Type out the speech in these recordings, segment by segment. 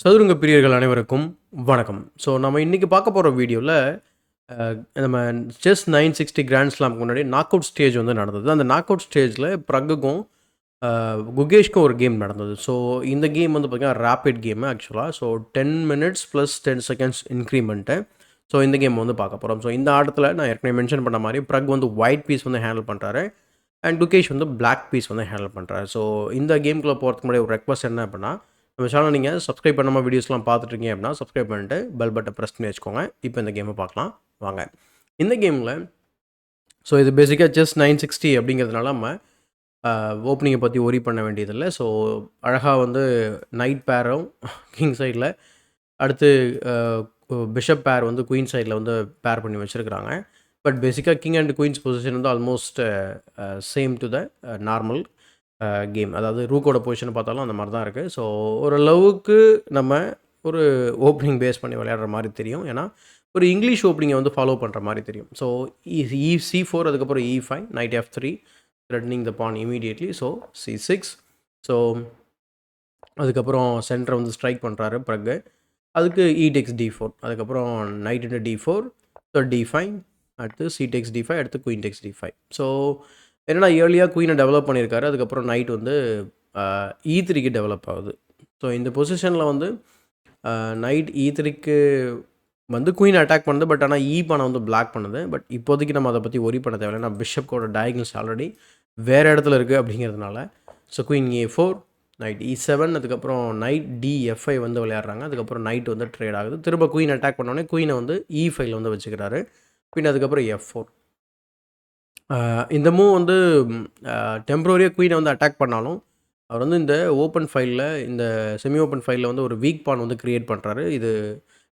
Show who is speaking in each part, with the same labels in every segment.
Speaker 1: சதுரங்க பிரியர்கள் அனைவருக்கும் வணக்கம். ஸோ நம்ம இன்றைக்கி பார்க்க போகிற வீடியோவில் நம்ம செஸ் 960 கிராண்ட் ஸ்லாம்க்கு முன்னாடி நாக் அவுட் ஸ்டேஜ் வந்து நடந்தது. அந்த நாக் அவுட் ஸ்டேஜில் ப்ரக்குக்கும் குகேஷ்க்கும் ஒரு கேம் நடந்தது. ஸோ இந்த கேம் வந்து பார்த்திங்கன்னா ரேப்பிட் கேமு ஆக்சுவலாக. So 10 minutes plus 10 seconds increment. So இந்த கேம் வந்து பார்க்க போகிறோம். ஸோ இந்த ஆட்டத்தில் நான் ஏற்கனவே மென்ஷன் பண்ண மாதிரி ப்ரக் வந்து ஒயிட் பீஸ் வந்து ஹேண்டில் பண்ணுறாரு அண்ட் குகேஷ் வந்து பிளாக் பீஸ் வந்து ஹேண்டில் பண்ணுறாரு. ஸோ இந்த கேமுக்குள்ளே போகிறதுக்கு முன்னாடி ஒரு ரெக்வஸ்ட் என்ன அப்படின்னா, நம்ம சேனல் நீங்கள் சப்ஸ்கிரைப் பண்ணாமல் வீடியோஸ்லாம் பார்த்துட்ருக்கீங்க அப்படின்னா சப்ஸ்கிரைப் பண்ணிட்டு பெல் பட்டன் ப்ரெஸ் பண்ணி வச்சுக்கோங்க. இப்போ இந்த கேமை பார்க்கலாம் வாங்க. இந்த கேமில் ஸோ இது பேசிக்காக செஸ் 960 அப்படிங்கிறதுனால நம்ம ஓப்பனிங்கை பற்றி ஒரி பண்ண வேண்டியதில்லை. ஸோ அழகாக வந்து நைட் பேரும் கிங் சைடில், அடுத்து பிஷப் பேர் வந்து குயின் சைடில் வந்து பேர் பண்ணி வச்சுருக்கிறாங்க. பட் பேசிக்காக கிங் அண்ட் குயின்ஸ் பொசிஷன் வந்து almost same to the normal game. அதாவது ரூக்கோட பொசிஷனை பார்த்தாலும் அந்த மாதிரி தான் இருக்குது. ஸோ ஓரளவுக்கு நம்ம ஒரு ஓப்பனிங் பேஸ் பண்ணி விளையாடுற மாதிரி தெரியும். ஏன்னா ஒரு இங்கிலீஷ் ஓப்பனிங்கை வந்து ஃபாலோ பண்ணுற மாதிரி தெரியும். ஸோ C4, அதுக்கப்புறம் E5, நைட் F3, த்ரெட்னிங் த பான் இமீடியட்லி. So C6. ஸோ அதுக்கப்புறம் சென்டரை வந்து ஸ்ட்ரைக் பண்ணுறாரு ப்ரக்கு. அதுக்கு E takes D4, அதுக்கப்புறம் night into D4, so D5, அடுத்து C takes D5, அடுத்து குயின் takes D5. ஸோ என்னடா ஏர்லியாக குயினை டெவலப் பண்ணியிருக்காரு. அதுக்கப்புறம் நைட் வந்து E3க்கு டெவலப் ஆகுது. ஸோ இந்த பொசிஷனில் வந்து நைட் E3க்கு வந்து குயின் அட்டாக் பண்ணுது. பட் ஆனால் பானை வந்து பிளாக் பண்ணுது. பட் இப்போதைக்கு நம்ம அதை பற்றி ஒரி பண்ண தேவையில்லை. ஏன்னா பிஷப்கோட டயகனல்ஸ் ஆல்ரெடி வேறு இடத்துல இருக்குது அப்படிங்கிறதுனால. So queen A4, night E7, அதுக்கப்புறம் நைட் DF5 வந்து விளையாடுறாங்க. அதுக்கப்புறம் நைட் வந்து ட்ரேட் ஆகுது. திரும்ப குயின் அட்டாக் பண்ணோடனே குயினை வந்து E5ல வந்து வச்சுக்கிறாரு. பின் அதுக்கப்புறம் F4. இந்த மூவ் வந்து டெம்பரரியாக குயினை வந்து அட்டாக் பண்ணாலும் அவர் வந்து இந்த ஓப்பன் ஃபைலில், இந்த செமி ஓப்பன் ஃபைலில் வந்து ஒரு வீக் பான் வந்து க்ரியேட் பண்ணுறாரு.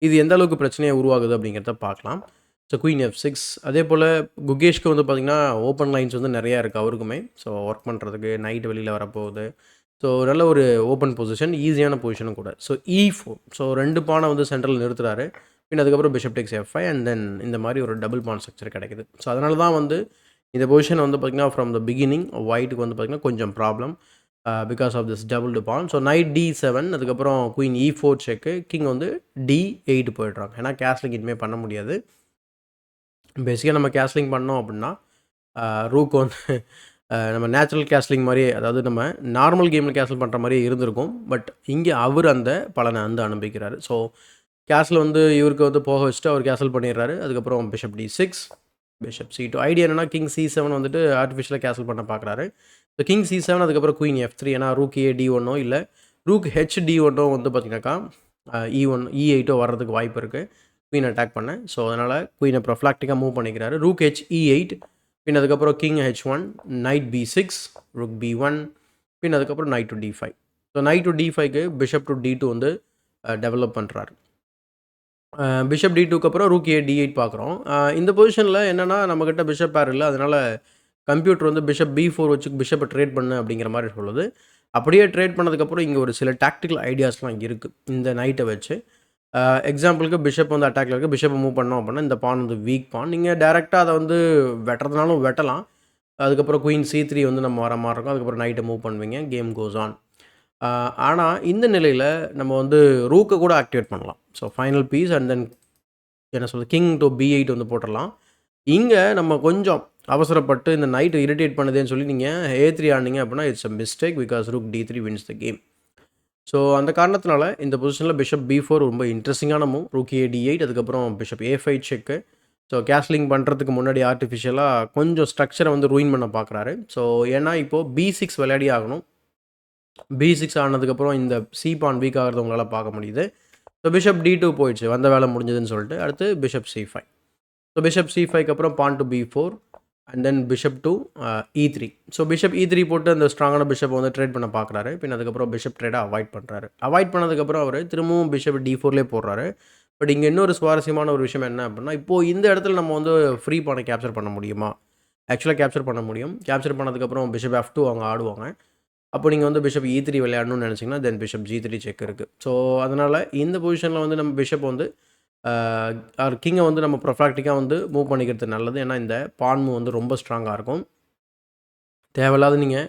Speaker 1: இது எந்த அளவுக்கு பிரச்சனையாக உருவாகுது அப்படிங்கிறத பார்க்கலாம். So queen F6. அதே போல் குகேஷ்க்கு வந்து பார்த்திங்கன்னா ஓப்பன் லைன்ஸ் வந்து நிறையா இருக்குது அவருக்குமே. ஸோ ஒர்க் பண்ணுறதுக்கு நைட் வெளியில் வரப்போகுது. ஸோ நல்ல ஒரு ஓப்பன் பொசிஷன், ஈஸியான பொசிஷனும் கூட. So E4. ஸோ 2 பானை வந்து சென்ட்ரல் நிறுத்துறாரு. பின் அதுக்கப்புறம் bishop tax F5 and then இந்த மாதிரி ஒரு டபுள் பான் ஸ்ட்ரக்சர் கிடைக்குது. ஸோ அதனால தான் வந்து இந்த பொசிஷன் வந்து பார்த்திங்கன்னா ஃப்ரம் த பிகினிங் ஒயிட்டுக்கு வந்து பார்த்திங்கன்னா கொஞ்சம் problem because of this doubled pawn. So knight D7, அதுக்கப்புறம் குயின் E4 செக்கு, கிங் வந்து D8 போய்ட்றாங்க. ஏன்னா கேஸ்லிங் இனிமேல் பண்ண முடியாது. பேசிக்காக நம்ம கேஸ்லிங் பண்ணோம் அப்படின்னா ரூக் வந்து நம்ம நேச்சுரல் கேஸ்லிங் மாதிரியே, அதாவது நம்ம நார்மல் கேமில் கேஸ்ல் பண்ணுற மாதிரியே இருந்திருக்கும். பட் இங்கே அவர் அந்த பலனை வந்து அனுபவிக்கிறாரு. ஸோ கேஸ்ல் வந்து இவருக்கு வந்து போக வச்சுட்டு அவர் கேன்சல் பண்ணிடுறாரு. அதுக்கப்புறம் bishop D6, bishop C2. Idea என்னென்னா கிங் C7 வந்துட்டு ஆர்டிஃபிஷியலாக கேன்சல் பண்ண பார்க்குறாரு. ஸோ கிங் C7, அதுக்கப்புறம் குயின் F3. ஏன்னா ரூக் D1 இல்லை ரூக் D1 வந்து பார்த்திங்கனாக்கா E1 E8 வர்றதுக்கு வாய்ப்பு இருக்குது குயின் அட்டாக் பண்ண. ஸோ அதனால் குயினை ப்ரொஃப்ளாக்டிக்காக மூவ் பண்ணிக்கிறாரு. ரூக் E8, பின் அதுக்கப்புறம் king H1, night B6, rook B1, பின் அதுக்கப்புறம் knight to D5. So knight to D5க்கு பிஷப் டு D2 வந்து டெவலப் பண்ணுறாரு. பிஷப் D2க்கு அப்புறம் ரூக் D8 பார்க்குறோம். இந்த பொசிஷனில் என்னென்னா நம்மக்கிட்ட பிஷப் பேர் இல்லை. அதனால் கம்ப்யூட்டர் வந்து பிஷப் B4 வச்சு பிஷப்பை ட்ரேட் பண்ணு அப்படிங்கிற மாதிரி சொல்லுது. அப்படியே ட்ரேட் பண்ணதுக்கப்புறம் இங்கே ஒரு சில டாக்டிக்கல் ஐடியாஸ்லாம் இருக்குது இந்த நைட்டை வச்சு. எக்ஸாம்பிளுக்கு பிஷப் வந்து அட்டாக்ல இருக்குது. பிஷப்பை மூவ் பண்ணோம் அப்படின்னா இந்த பான் வந்து வீக் பான். நீங்கள் டேரெக்டாக அதை வந்து வெட்டுறதுனாலும் வெட்டலாம். அதுக்கப்புறம் குயின் C3 வந்து நம்ம வர மாதிரி இருக்கும். அதுக்கப்புறம் நைட்டை மூவ் பண்ணுவீங்க, கேம் கோஸ் ஆன். ஆனால் இந்த நிலையில் நம்ம வந்து ரூக்கை கூட ஆக்டிவேட் பண்ணலாம். So final piece and then என்ன சொல்கிறது, கிங் டு B8 வந்து போட்டுடலாம். இங்கே நம்ம கொஞ்சம் அவசரப்பட்டு இந்த நைட்டு இரிட்டேட் பண்ணுதேன்னு சொல்லி நீங்கள் A3 ஆனீங்க அப்படின்னா it's a mistake because rook D3 wins the game. So அந்த காரணத்தினால இந்த பொசிஷனில் பிஷப் B4 ரொம்ப இன்ட்ரெஸ்டிங்கான மூவ். ரூக் D8, அதுக்கப்புறம் பிஷப் A5 செக்கு. ஸோ கேஸ்லிங் பண்ணுறதுக்கு முன்னாடி ஆர்டிஃபிஷியலாக கொஞ்சம் ஸ்ட்ரக்சரை வந்து ரூயின் பண்ண பார்க்குறாரு. ஸோ ஏன்னா இப்போது B6 விளையாடி ஆகணும். B6 ஆனதுக்கப்புறம் இந்த C பான் வீக் ஆகிறத உங்களால் பார்க்க முடியுது. ஸோ பிஷப் D2 போயிடுச்சு, வந்த வேலை முடிஞ்சதுன்னு சொல்லிட்டு. அடுத்து பிஷப் C5. ஸோ பிஷப் C5க்கு அப்புறம் pawn to B4 and then bishop to E3. So bishop E3 போட்டு அந்த ஸ்ட்ராங்கான பிஷப் வந்து ட்ரேட் பண்ண பார்க்குறாரு. பின் அதுக்கப்புறம் பிஷப் ட்ரேடை அவாய்ட் பண்ணுறாரு. அவாய்ட் பண்ணதுக்கப்புறம் அவர் திரும்பவும் பிஷப் D4லே போடுறாரு. பட் இங்கே இன்னொரு சுவாரஸ்யமான ஒரு விஷயம் என்ன அப்படின்னா, இப்போது இந்த இடத்துல நம்ம வந்து ஃப்ரீ பானை கேப்சர் பண்ண முடியுமா? ஆக்சுவலாக கேப்சர் பண்ண முடியும். கேப்சர் பண்ணதுக்கப்புறம் பிஷப் F2 அவங்க ஆடுவாங்க. அப்போ நீங்கள் வந்து பிஷப் E3 விளையாடணும்னு நினச்சிங்கன்னா தென் பிஷப் G3 செக் இருக்குது. ஸோ அதனால் இந்த பொசிஷனில் வந்து நம்ம பிஷப் வந்து கிங்கை வந்து நம்ம ப்ரொஃப்ளாக்டிக்காக வந்து மூவ் பண்ணிக்கிறது நல்லது. ஏன்னா இந்த பான் மூவ் வந்து ரொம்ப ஸ்ட்ராங்காக இருக்கும். தேவையில்லாத நீங்கள்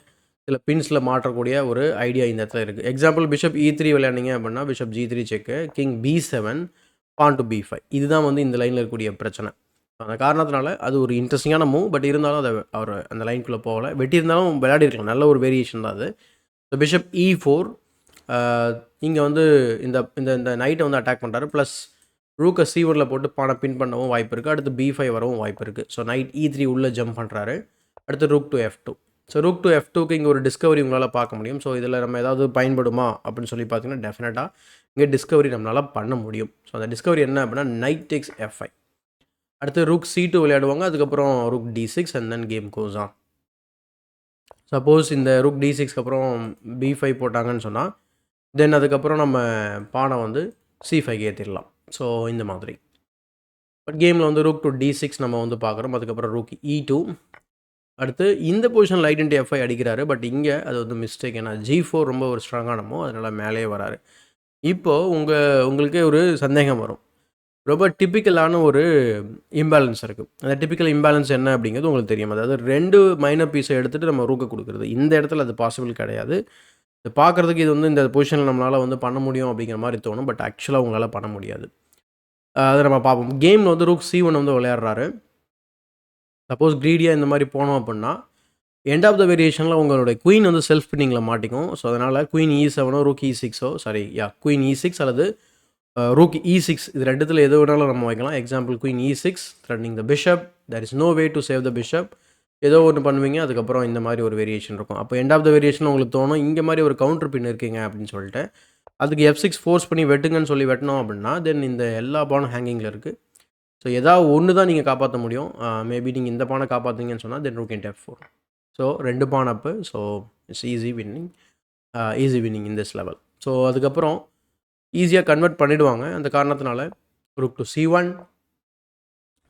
Speaker 1: சில பின்ஸில் மாற்றக்கூடிய ஒரு ஐடியா இந்த இடத்துல இருக்குது. எக்ஸாம்பிள் பிஷப் E3 விளையாண்டிங்க அப்படின்னா bishop G3 check, king B7, pawn to B5. இதுதான் வந்து இந்த லைனில் இருக்கக்கூடிய பிரச்சனை. அந்த காரணத்தினால அது ஒரு இன்ட்ரெஸ்டிங்கான மூவ். பட் இருந்தாலும் அதை அவர் அந்த லைனுக்குள்ளே போகலை. வெட்டியிருந்தாலும் விளையாடிருக்கலாம். நல்ல ஒரு வேரியேஷன் தான் அது. ஸோ பிஷப் E4 இங்கே வந்து இந்த இந்த இந்த நைட்டை வந்து அட்டாக் பண்ணுறாரு. ப்ளஸ் ரூக்கை C1 போட்டு பானை பின் பண்ணவும் வாய்ப்பு இருக்குது. அடுத்து B5 வரவும் வாய்ப்பு இருக்குது. ஸோ நைட் E3 உள்ளே ஜம்ப் பண்ணுறாரு. அடுத்து rook to F2. So rook to F2க்கு இங்கே ஒரு டிஸ்கவரி உங்களால் பார்க்க முடியும். ஸோ இதில் நம்ம ஏதாவது பயன்படுமா அப்படின்னு சொல்லி பார்த்தீங்கன்னா டெஃபினட்டாக இங்கே டிஸ்கவரி நம்மளால் பண்ண முடியும். ஸோ அந்த டிஸ்கவரி என்ன அப்படின்னா நைட் டேக்ஸ் F5. அடுத்து ரூக் C2 விளையாடுவாங்க. அதுக்கப்புறம் rook D6 and then came goes on. Suppose இந்த ரூக் D6க்கு அப்புறம் B5 போட்டாங்கன்னு சொன்னால் தென் அதுக்கப்புறம் நம்ம பானை வந்து C5க்கு ஏற்றிடலாம். ஸோ இந்த மாதிரி. பட் கேமில் வந்து ரூக் டு D6 நம்ம வந்து பார்க்குறோம். அதுக்கப்புறம் ரூக் E2. அடுத்து இந்த பொசிஷன் லைட் இன்ட்டு F5 அடிக்கிறாரு. பட் இங்கே அது வந்து மிஸ்டேக். ஏன்னா G4 ரொம்ப ஒரு ஸ்ட்ராங்கான மூவ். அதனால் மேலே வராரு. இப்போது உங்களுக்கே ஒரு சந்தேகம் வரும். ரொம்ப டிப்பிக்கலான ஒரு இம்பேலன்ஸ் இருக்குது. அந்த டிப்பிக்கல் இம்பேலன்ஸ் என்ன அப்படிங்கிறது உங்களுக்கு தெரியும். அதாவது 2 மைனர் பீஸை எடுத்துகிட்டு நம்ம ரூக்கை கொடுக்குறது. இந்த இடத்துல அது பாசிபிள் கிடையாது. இது பார்க்குறதுக்கு இது வந்து இந்த பொசிஷனில் நம்மளால் வந்து பண்ண முடியும் அப்படிங்கிற மாதிரி தோணும். பட் ஆக்சுவலாக உங்களால் பண்ண முடியாது. அதை நம்ம பார்ப்போம். கேமில் வந்து ரூக் C1 வந்து விளையாடுறாரு. சப்போஸ் க்ரீடியாக இந்த மாதிரி போனோம் அப்படின்னா எண்ட் ஆஃப் த வேரியேஷனில் உங்களுடைய குயின் வந்து செல்ஃப் பின்னிங்கில் மாட்டிக்கும். ஸோ அதனால் குயின் E7ஓ ரூக் E6ஓ குயின் E6 அல்லது ரூக் E6 இது ரெண்டுத்தில் எது வேணாலும் நம்ம வைக்கலாம். Example queen E6 threatening the bishop. There is no way to save the bishop. ஏதோ ஒன்று பண்ணுவீங்க. அதுக்கப்புறம் இந்த மாதிரி ஒரு வேரியேஷன் இருக்கும். அப்போ எண்ட் ஆஃப் த வேரியேஷன் உங்களுக்கு தோணும் இங்கே மாதிரி ஒரு கவுண்டர் பின் இருக்குங்க அப்படின்னு சொல்லிட்டு அதுக்கு F6 ஃபோர்ஸ் பண்ணி வெட்டுங்கன்னு சொல்லி வெட்டினோம் அப்படின்னா தென் இந்த எல்லா பானும் ஹேங்கிங்கில் இருக்குது. ஸோ ஏதாவது ஒன்று தான் நீங்கள் காப்பாற்ற முடியும். மேபி நீங்கள் இந்த பானை காப்பாற்றுங்கன்னு சொன்னால் then rook into F4. So 2 pawn up. So it's easy winning in this level. So அதுக்கப்புறம் ஈஸியாக கன்வெர்ட் பண்ணிவிடுவாங்க. அந்த காரணத்தினால rook to C1,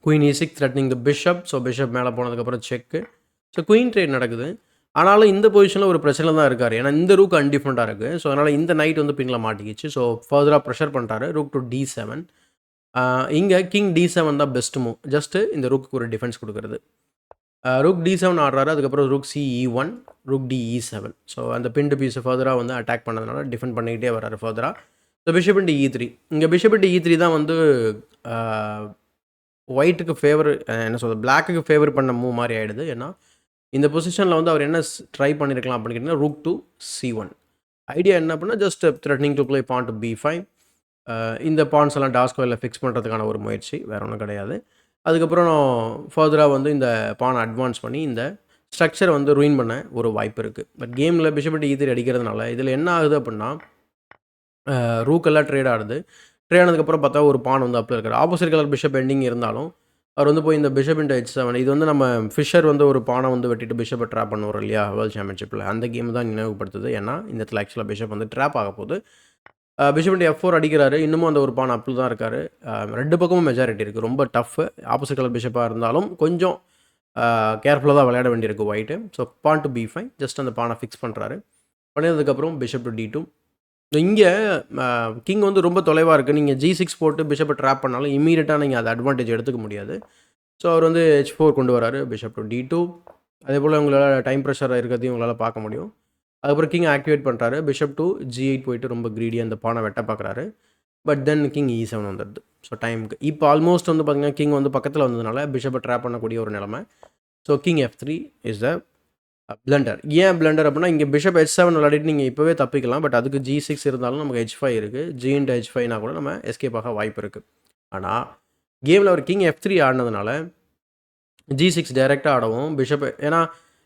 Speaker 1: queen E6 threatening the bishop. So bishop மேலே போனதுக்கப்புறம் செக்கு. ஸோ குயின் ட்ரேட் நடக்குது. ஆனாலும் இந்த பொசிஷனில் ஒரு பிரச்சனை தான் இருக்கார். ஏன்னா இந்த ரூக் அன்டிஃபரெண்ட்டாக இருக்குது. ஸோ அதனால் இந்த நைட் வந்து பின்னில் மாட்டிக்கிச்சு. ஸோ ஃபர்தராக ப்ரெஷர் பண்ணுறாரு. Rook to D7. இங்கே கிங் D7 தான் பெஸ்ட் மூவ். ஜஸ்ட்டு இந்த ரூக்கு ஒரு டிஃபென்ஸ் கொடுக்குறது. ரூக் D7 ஆடுறாரு. அதுக்கப்புறம் rook CE1, rook DE7. So அந்த பின்டு பீஸை ஃபர்தராக வந்து அட்டாக் பண்ணதுனால டிஃபெண்ட் பண்ணிக்கிட்டே வராரு ஃபர்தராக. So bishop into E3. இங்கே பிஷப் இன்ட்டு E3 தான் வந்து ஒயிட்டுக்கு ஃபேவர் என்ன சொல்கிறது பிளாக்குக்கு ஃபேவர் பண்ண மூவ் மாதிரி ஆகிடுது. ஏன்னா இந்த பொசிஷனில் வந்து அவர் என்ன ட்ரை பண்ணியிருக்கலாம் அப்படின்னு கேட்டிங்கன்னா ரூக் டு C1. ஐடியா என்ன அப்படின்னா just threatening to play pawn to B5. இந்த பான்ஸ் எல்லாம் டாஸ்கோவில் ஃபிக்ஸ் பண்ணுறதுக்கான ஒரு முயற்சி, வேறு ஒன்றும் கிடையாது. அதுக்கப்புறம் ஃபர்தராக வந்து இந்த பானை அட்வான்ஸ் பண்ணி இந்த ஸ்ட்ரக்சரை வந்து ரூயின் பண்ண ஒரு வாய்ப்பு இருக்குது. பட் கேமில் பிஷப் இன்ட்டு E3 அடிக்கிறதுனால இதில் என்ன ஆகுது அப்படின்னா ரூக்கெல்லாம் ட்ரேட் ஆடுது. ட்ரேட் ஆனதுக்கப்புறம் பார்த்தா ஒரு பான் வந்து அப்பில் இருக்கார். ஆப்போசிட் கலர் பிஷப் பெண்டிங் இருந்தாலும் அவர் வந்து போய் இந்த பிஷப் இன்ட்டு H7 இது வந்து நம்ம ஃபிஷர் வந்து ஒரு பானை வந்து வெட்டிட்டு பிஷப்பை ட்ராப் பண்ணுவோம் இல்லையா வேர்ல்டு சாம்பியன்ஷிப்பில், அந்த கேம் தான் நினைவுபடுத்துது. ஏன்னா இந்த இடத்துல ஆக்சுவலாக பிஷப் வந்து ட்ராப் ஆக போகுது. பிஷப் இன்ட்டு F4 அடிக்கிறாரு. இன்னமும் அந்த ஒரு பான் அப்பில் தான் இருக்கார். 2 பக்கமும் மெஜாரிட்டி இருக்குது. ரொம்ப டஃப்பு. ஆப்போசிட் கலர் பிஷப்பாக இருந்தாலும் கொஞ்சம் கேர்ஃபுல்லாக தான் விளையாட வேண்டியிருக்கு white. So porn to B5 just அந்த பானை ஃபிக்ஸ் பண்ணுறாரு. பண்ணதுக்கப்புறம் பிஷப் டு D2. இங்கே கிங் வந்து ரொம்ப தொலைவாக இருக்குது. நீங்கள் G6 போட்டு பிஷப்பை ட்ராப் பண்ணாலும் இமீடியட்டாக நீங்கள் அதை அட்வான்டேஜ் எடுத்துக்க முடியாது. ஸோ அவர் வந்து H4 கொண்டு வராரு. Bishop to D2. அதே போல் உங்களால் டைம் ப்ரெஷர் இருக்கிறதையும் உங்களால் பார்க்க முடியும். அதுக்கப்புறம் கிங் ஆக்டிவேட் பண்ணுறாரு. பிஷப் டு G8 போயிட்டு ரொம்ப க்ரீடியாக அந்த பானை வெட்ட பார்க்குறாரு. பட் தென் கிங் E7 வந்துடுது. ஸோ டைமுக்கு இப்போ ஆல்மோஸ்ட் வந்து பார்த்திங்கன்னா கிங் வந்து பக்கத்தில் வந்ததுனால பிஷப்பை ட்ராப் பண்ணக்கூடிய ஒரு நிலைமை. So king F3 is the blunder. ஏன் பிளண்டர் அப்படின்னா இங்கே பிஷப் H7 விளையாடிட்டு நீங்கள் இப்போவே தப்பிக்கலாம். பட் அதுக்கு G6 இருந்தாலும் நமக்கு H5 இருக்குது. G இன்ட்டு H5னா கூட நம்ம எஸ்கேப் ஆக வாய்ப்பு இருக்குது. ஆனால் கேமில் அவர் கிங் F3 ஆடினதுனால G6 டைரெக்டாக ஆடவும் பிஷப், ஏன்னா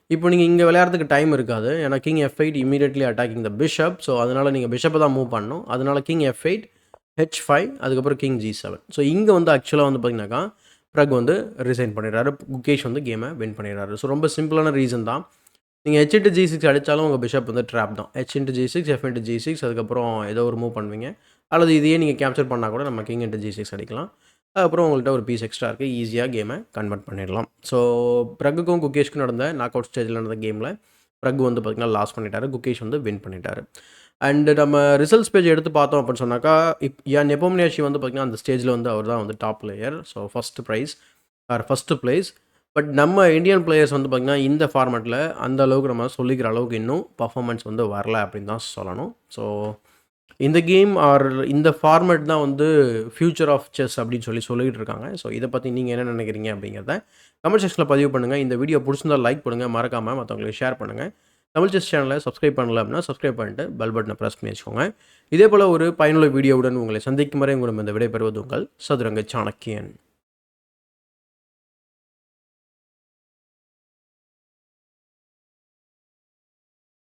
Speaker 1: இப்போ நீங்கள் இங்கே விளையாடுறதுக்கு டைம் இருக்காது. ஏன்னா கிங் F8 இமீடியட்லி அட்டாக்கிங் த பிஷப். ஸோ அதனால் நீங்கள் பிஷப்பை தான் மூவ் பண்ணணும். அதனால் கிங் F8, H5, அதுக்கப்புறம் கிங் G7. ஸோ இங்கே வந்து ஆக்சுவலாக வந்து பார்த்திங்கனாக்கா பிரக் வந்து ரிசைன் பண்ணிடுறாரு. குகேஷ் வந்து கேமை வின் பண்ணிடுறாரு. ஸோ ரொம்ப சிம்பிளான ரீசன் தான். நீங்கள் H இன்ட்டு G6 அடித்தாலும் உங்கள் பிஷப் வந்து ட்ராப் தான். H into G6, F into G6, அதுக்கப்புறம் ஏதோ ஒரு மூவ் பண்ணுவீங்க. அல்லது இதையே நீங்கள் கேப்சர் பண்ணால் கூட நம்ம கிங் இன்ட்டு G6 அடிக்கலாம். அதுக்கப்புறம் உங்கள்கிட்ட ஒரு பீஸ் எக்ஸ்ட்ரா இருக்குது. ஈஸியாக கேமை கன்வெர்ட் பண்ணிடலாம். ஸோ பிரக்குக்கும் குகேஷ்க்கும் நடந்த நாக் அவுட் ஸ்டேஜில் நடந்த கேமில் பிரக் வந்து பார்த்திங்கன்னா லாஸ் பண்ணிட்டார். குகேஷ் வந்து வின் பண்ணிட்டார். அண்டு நம்ம ரிசல்ட்ஸ் பேஜ் எடுத்து பார்த்தோம் அப்படின்னு சொன்னாக்கா நெப்போம்னியாஷி வந்து பார்த்திங்கன்னா அந்த ஸ்டேஜில் வந்து அவர் தான் வந்து top player. So first prize first place but நம்ம இந்தியன் பிளேயர்ஸ் வந்து பார்த்திங்கன்னா, இந்த ஃபார்மேட்டில அந்த அளவுக்கு நம்ம சொல்லிக்கிற அளவுக்கு இன்னும் பெர்ஃபார்மன்ஸ் வந்து வரல அப்படின்னு தான் சொல்லணும். ஸோ இந்த கேம் ஆர் இந்த ஃபார்மேட் தான் வந்து ஃபியூச்சர் ஆஃப் செஸ் அப்படின்னு சொல்லிட்டு இருக்காங்க. ஸோ இத பத்தி நீங்க என்ன நினைக்கிறீங்க அப்படிங்கிறத கமெண்ட் செக்ஷன்ல பதிவு பண்ணுங்க. இந்த வீடியோ புடிச்சிருந்தா லைக் பண்ணுங்க. மறக்காம மத்தவங்களுக்கு ஷேர் பண்ணுங்க. தமிழ் செஸ் சேனலை சப்ஸ்கிரைப் பண்ணல அப்படின்னா சப்ஸ்கிரைப் பண்ணிட்டு பெல் பட்டனை பிரஸ் பண்ணி வச்சுக்கோங்க. இதே போல ஒரு பயனுள்ள வீடியோவுடன் உங்களை சந்திக்கும் வரை உங்களிடம் இந்த விடைபெறுவது உங்கள் சதுரங்க சாணக்கியன்.